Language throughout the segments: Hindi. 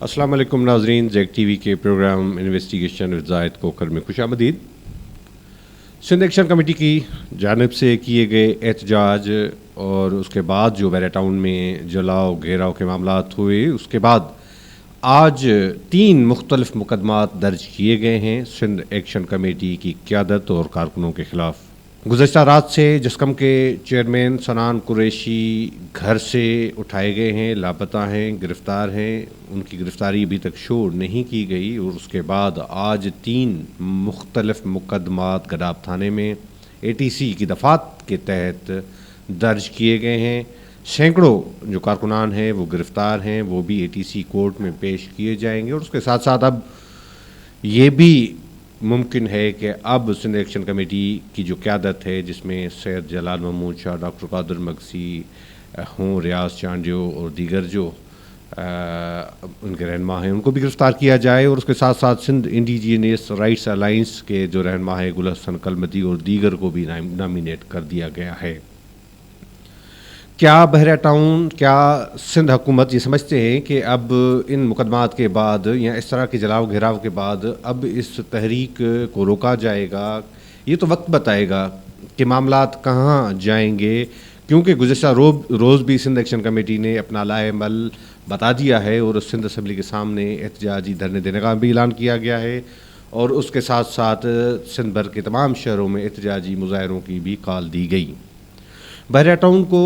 अस्सलाम वालेकुम नाजरीन, ज़ेक टीवी के programme investigation with Zahid Kokar में खुशामदीद। सिंध एक्शन कमेटी की जानिब से किए गए एहतजाज और उसके बाद जो बैरा टाउन में जलाओ घेराव के मामलात हुए, उसके बाद आज 3 मुख्तलिफ मुकदमात दर्ज किए गए हैं सिंध एक्शन कमेटी की क़यादत और कारकुनों के ख़िलाफ़। गुज़श्ता रात से जस्कम के चेयरमैन सनान कुरैशी घर से उठाए गए हैं, लापता हैं, गिरफ़्तार हैं। उनकी गिरफ़्तारी अभी तक शोर नहीं की गई और उसके बाद आज 3 मुख्तलिफ मुकदमात गडाब थाने में ATC की दफ़ात के तहत दर्ज किए गए हैं। सैकड़ों जो कारकुनान हैं वो गिरफ़्तार हैं, वो भी ATC कोर्ट में पेश किए जाएंगे। और उसके साथ साथ अब ये भी मुमकिन है कि अब सिंध एक्शन कमेटी की जो क़यादत है, जिसमें सैयद जलाल महमूद शाह, डॉक्टर कादिर मगसी हों, रियाज चांडियो और दीगर जो उनके रहनुमा हैं, उनको भी गिरफ़्तार किया जाए। और उसके साथ साथ सिंध इंडिजीनियस राइट्स अलाइंस के जो रहनुमा है गुल हसन कलमती और दीगर को भी नामिनेट कर दिया गया है। क्या बहरा टाउन, क्या सिंध हुकूमत ये समझते हैं कि अब इन मुकदमात के बाद या इस तरह के जलाओ घेराव के बाद अब इस तहरीक को रोका जाएगा? ये तो वक्त बताएगा कि मामलात कहाँ जाएंगे, क्योंकि गुज़श्ता रोज़ भी सिंध एक्शन कमेटी ने अपना लाएमल बता दिया है और सिंध असम्बली के सामने एहतजाजी धरने देने का भी ऐलान किया गया है। और उसके साथ साथ सिंध भर के तमाम शहरों में एहतजाजी मुजाहरों की भी कॉल दी गई। बहरा टाउन को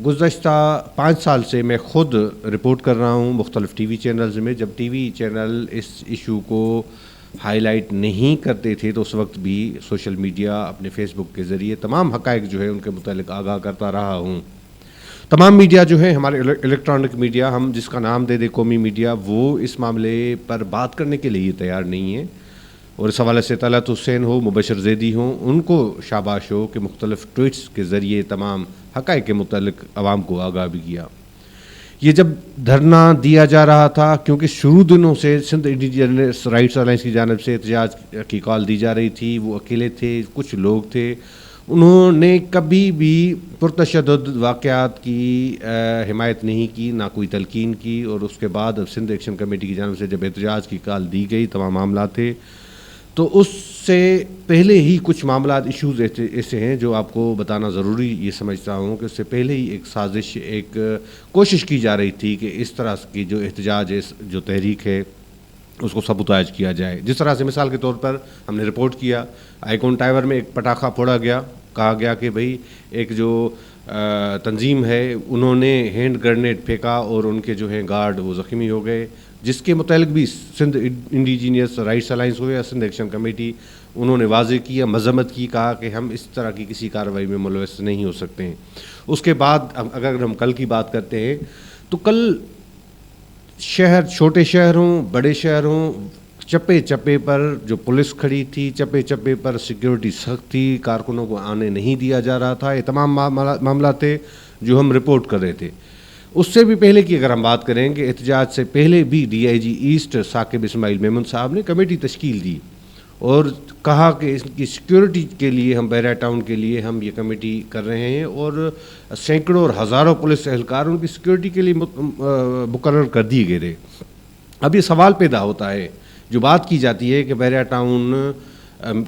गुज़श्ता 5 साल से मैं ख़ुद रिपोर्ट कर रहा हूँ मुख्तलिफ़ TV चैनल्स में। जब TV चैनल इस इशू को हाईलाइट नहीं करते थे तो उस वक्त भी सोशल मीडिया अपने फेसबुक के ज़रिए तमाम हक़ाइक़ जो है उनके मुतालिक आगाह करता रहा हूँ। तमाम मीडिया जो है, हमारे इलेक्ट्रॉनिक मीडिया, हम जिसका नाम दे कौमी मीडिया, वो इस मामले पर बात करने के लिए तैयार नहीं है। और इस हवाले से तलत हुसैन हो, मुबशर ज़ैदी हो, उनको शाबाश हो कि मुख्तलिफ़ ट्वीट्स के ज़रिए तमाम हक़ाइक़ के मुतालिक आवाम को आगाह भी किया। ये जब धरना दिया जा रहा था, क्योंकि शुरू दिनों से सिंध इंडिजीनियस राइट्स अलाइंस की जानिब से एहतजाज की कॉल दी जा रही थी। वो अकेले थे, कुछ लोग थे, उन्होंने कभी भी पुरतशद्दुद वाक़यात की हिमायत नहीं की, ना कोई तलकीन की। और उसके बाद अब सिंध एक्शन कमेटी की जानिब से जब एहतजाज की कॉल दी गई, तमाम मामला थे, तो उससे पहले ही कुछ मामलात इश्यूज़ ऐसे हैं जो आपको बताना ज़रूरी ये समझता हूँ कि उससे पहले ही एक साजिश, एक कोशिश की जा रही थी कि इस तरह की जो एहतजाज है, जो तहरीक है, उसको सबूताज किया जाए। जिस तरह से मिसाल के तौर पर हमने रिपोर्ट किया, आइकॉन टावर में एक पटाखा फोड़ा गया, कहा गया कि भाई एक जो तंजीम है उन्होंने हैंड ग्रेनेड फेंका और उनके जो हैं गार्ड वो ज़ख्मी हो गए, जिसके मुतालिक भी सिंध इंडिजीनियस राइट्स अलाइंस हो या सिंध एक्शन कमेटी, उन्होंने वाज़े किया, मज़म्मत की, कहा कि हम इस तरह की किसी कार्रवाई में मुलव्वस नहीं हो सकते हैं। उसके बाद अगर हम कल की बात करते हैं तो कल शहर, छोटे शहर हों, बड़े शहर हों, चप्पे चप्पे पर जो पुलिस खड़ी थी, चप्पे चप्पे पर सिक्योरिटी सख्त थी, कारकुनों को आने नहीं दिया जा रहा था। ये तमाम मामला थे जो हम रिपोर्ट कर रहे थे। उससे भी पहले की अगर हम बात करें कि एहतजाज से पहले भी DIG ईस्ट साकिब इस्माइल मेमन साहब ने कमेटी तश्कील दी और कहा कि इसकी सिक्योरिटी के लिए, हम बहरा टाउन के लिए हम ये कमेटी कर रहे हैं और सैकड़ों और हज़ारों पुलिस एहलकार उनकी सिक्योरिटी के लिए मुकर्रर कर दिए गए थे। अब ये सवाल पैदा होता है, जो बात की जाती है कि बहरा टाउन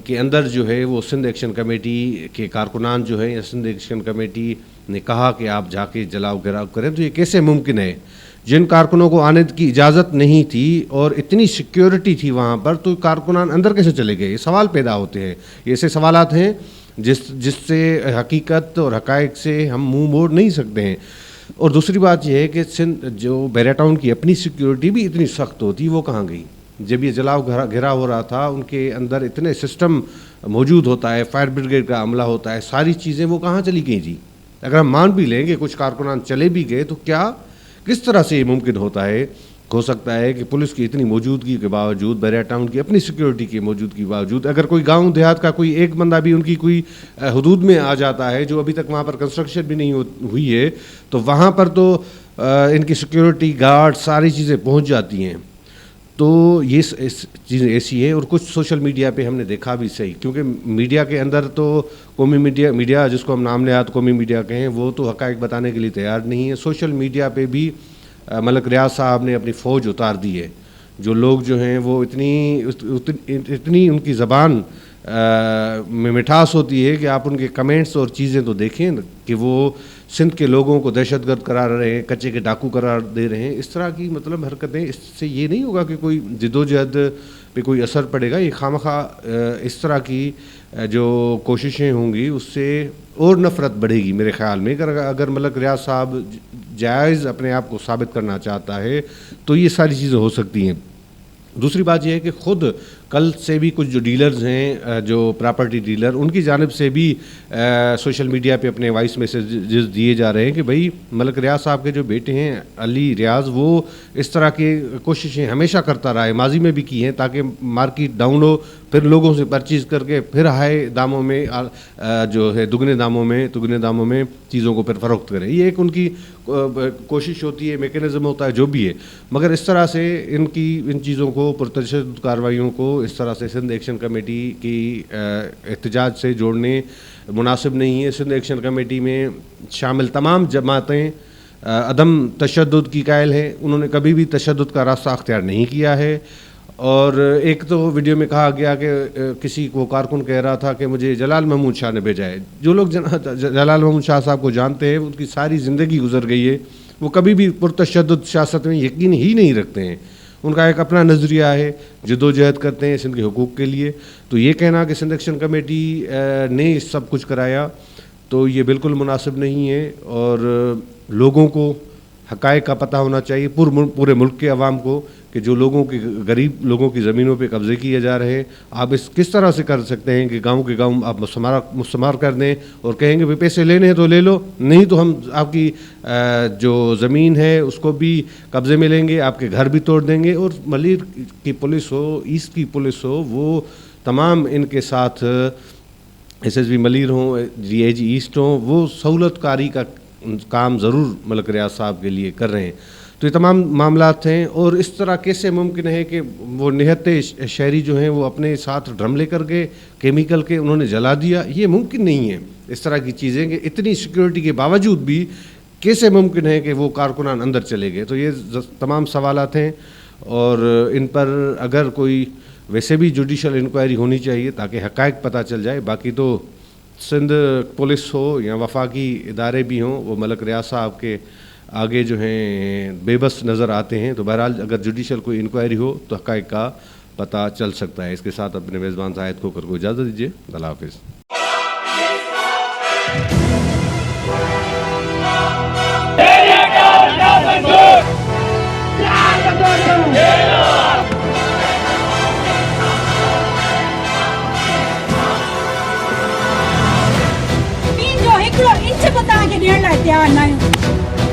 के अंदर जो है वो सिंध एक्शन कमेटी के कारकुनान जो है या सिंध एक्शन कमेटी ने कहा कि आप जाके जलाओ घेराव करें, तो ये कैसे मुमकिन है? जिन कारकुनों को आने की इजाज़त नहीं थी और इतनी सिक्योरिटी थी वहाँ पर, तो कारकुनान अंदर कैसे चले गए? ये सवाल पैदा होते हैं। ये ऐसे सवालात हैं जिससे हकीकत और हक़ाइक़ से हम मुँह मोड़ नहीं सकते हैं। और दूसरी बात यह है कि सिंध जो बहरा टाउन की अपनी सिक्योरिटी भी इतनी सख्त होती, वो कहाँ गई? जब ये जलाओ घेराव हो रहा था, उनके अंदर इतने सिस्टम मौजूद होता है, फायर ब्रिगेड का अमला होता है, सारी चीज़ें वो कहाँ चली गई जी? अगर हम मान भी लें कि कुछ कारकुनान चले भी गए, तो क्या, किस तरह से ये मुमकिन होता है? हो सकता है कि पुलिस की इतनी मौजूदगी के बावजूद, बहरा टाउन की अपनी सिक्योरिटी की मौजूदगी के बावजूद, अगर कोई गांव देहात का कोई एक बंदा भी उनकी कोई हदूद में आ जाता है, जो अभी तक वहाँ पर कंस्ट्रक्शन भी नहीं हुई है, तो वहाँ पर तो इनकी सिक्योरिटी गार्ड सारी चीज़ें पहुँच जाती हैं। तो ये चीज़ें ऐसी है। और कुछ सोशल मीडिया पे हमने देखा भी सही, क्योंकि मीडिया के अंदर तो कौमी मीडिया जिसको हम नाम नहाद कौमी मीडिया कहें, वो तो हक़ाइक़ बताने के लिए तैयार नहीं है। सोशल मीडिया पे भी मलक रियाज साहब ने अपनी फ़ौज उतार दी है जो लोग जो हैं वो इतनी उनकी ज़बान में मिठास होती है कि आप उनके कमेंट्स और चीज़ें तो देखें कि वो सिंध के लोगों को दहशतगर्द करार रहे हैं, कच्चे के डाकू करार दे रहे हैं। इस तरह की मतलब हरकतें, इससे ये नहीं होगा कि कोई जिद्दोजहद पे कोई असर पड़ेगा। ये खामखा इस तरह की जो कोशिशें होंगी उससे और नफ़रत बढ़ेगी मेरे ख़्याल में। अगर मलक रियाज साहब जायज़ अपने आप को साबित करना चाहता है तो ये सारी चीज़ें हो सकती हैं। दूसरी बात यह है कि ख़ुद कल से भी कुछ जो डीलर्स हैं, जो प्रॉपर्टी डीलर, उनकी जानिब से भी सोशल मीडिया पे अपने वॉइस मैसेजेस दिए जा रहे हैं कि भाई मलक रियाज साहब के जो बेटे हैं अली रियाज, वो इस तरह की कोशिशें हमेशा करता रहा है, माजी में भी की हैं, ताकि मार्केट डाउन हो, फिर लोगों से परचेज़ करके फिर हाई दामों में जो है दुगने दामों में चीज़ों को फिर फ़रोख्त करें। ये एक उनकी कोशिश होती है, मेकनिज़म होता है, जो भी है। मगर इस तरह से इन चीज़ों को, पुरतशद्दुद कार्रवाइयों को इस तरह से सिंध एक्शन कमेटी की एहतजाज से जोड़ने मुनासिब नहीं है। सिंध एक्शन कमेटी में शामिल तमाम जमातें अदम तशद्दुद की कायल हैं। उन्होंने कभी भी तशद्दुद का रास्ता अख्तियार नहीं किया है। और एक तो वीडियो में कहा गया कि किसी को कारकुन कह रहा था कि मुझे जलाल महमूद शाह ने भेजा है। जो लोग जलाल महमूद शाह साहब को जानते हैं, उनकी सारी ज़िंदगी गुजर गई है, वो कभी भी पुरतशद्दुद सियासत में यकीन ही नहीं रखते हैं। उनका एक अपना नज़रिया है, जद्दोजहद करते हैं सिंध के हुकूक़ के लिए। तो ये कहना कि सिंध एक्शन कमेटी ने सब कुछ कराया, तो ये बिल्कुल मुनासिब नहीं है। और लोगों को हक़ाइक़ का पता होना चाहिए, पूरे मुल्क के अवाम को, कि जो लोगों की, गरीब लोगों की ज़मीनों पे कब्ज़े किए जा रहे हैं, आप किस तरह से कर सकते हैं कि गांव के गांव आप मुस्तमार कर दें और कहेंगे भाई पैसे लेने हैं तो ले लो, नहीं तो हम आपकी जो ज़मीन है उसको भी कब्ज़े में लेंगे, आपके घर भी तोड़ देंगे। और मलिर की पुलिस हो, ईस्ट की पुलिस हो, वो तमाम इनके साथ SSB मलिर हों, DIG ईस्ट हों, वो सहूलतकारी का काम ज़रूर मलक रियाज साहब के लिए कर रहे हैं। तो ये तमाम मामलात हैं। और इस तरह कैसे मुमकिन है कि वो निहत्ते शहरी जो हैं वो अपने साथ ड्रम लेकर के केमिकल के उन्होंने जला दिया? ये मुमकिन नहीं है इस तरह की चीज़ें, कि इतनी सिक्योरिटी के बावजूद भी कैसे मुमकिन है कि वो कारकुनान अंदर चले गए। तो ये तमाम सवालात हैं और इन पर अगर कोई वैसे भी जुडिशल इंक्वायरी होनी चाहिए ताकि हक़ाइक़ पता चल जाए। बाकी तो सिंध पुलिस हो या वफाकी इदारे भी हों, वो मलक रियाज साहब के आगे जो हैं बेबस नज़र आते हैं। तो बहरहाल अगर जुडिशल कोई इंक्वायरी हो तो हक़ाइक़ का पता चल सकता है। इसके साथ अपने मेज़बान साहिद खोकर को इजाज़त दीजिए। अल्लाह हाफ़िज़। इंच को तव्हांखे ॾियण लाइ तयारु न आहियूं।